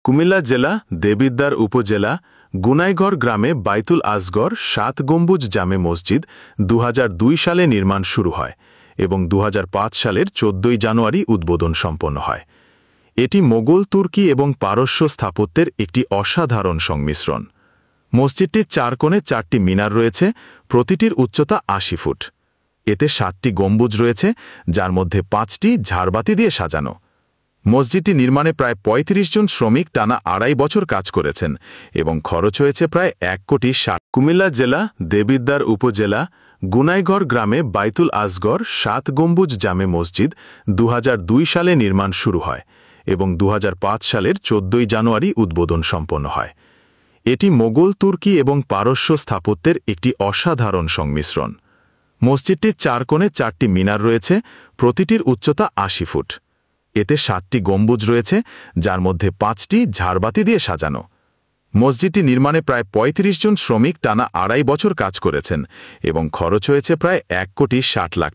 কুমিল্লা জেলা দেবিদ্বার উপজেলা গুনাইঘর গ্রামে বাইতুল আসগর ৭ গম্বুজ জামে মসজিদ ২০০২ সালে নির্মাণ শুরু হয় এবং ২০০৫ সালের ১৪ জানুয়ারি উদ্বোধন সম্পন্ন হয়। এটি মোগল, তুর্কি এবং পারস্য স্থাপত্যের একটি অসাধারণ সংমিশ্রণ। মসজিদটির ৪ কোণে ৪টি মিনার রয়েছে, প্রতিটির উচ্চতা ৮০ ফুট। এতে ৭টি গম্বুজ রয়েছে, যার মধ্যে ৫টি ঝাড়বাতি দিয়ে সাজানো। মসজিদটি নির্মাণে প্রায় ৩৫ জন শ্রমিক টানা ২.৫ বছর কাজ করেছেন এবং খরচ হয়েছে প্রায় ১,৬০,০০,০০০। কুমিল্লা জেলা দেবিদ্বার উপজেলা গুনাইঘর গ্রামে বাইতুল আসগর ৭ গম্বুজ জামে মসজিদ ২০০২ সালে নির্মাণ শুরু হয় এবং ২০০৫ সালের ১৪ জানুয়ারি উদ্বোধন সম্পন্ন হয়। এটি মোগল, তুর্কি এবং পারস্য স্থাপত্যের একটি অসাধারণ সংমিশ্রণ। মসজিদটির ৪ কোণে ৪টি মিনার রয়েছে, প্রতিটির উচ্চতা ৮০ ফুট। এতে ৭টি গম্বুজ রয়েছে, যার মধ্যে ৫টি ঝাড়বাতি দিয়ে সাজানো। মসজিদটি নির্মাণে প্রায় ৩৫ জন শ্রমিক টানা ২.৫ বছর কাজ করেছেন এবং খরচ হয়েছে প্রায় ১,৬০,০০,০০০।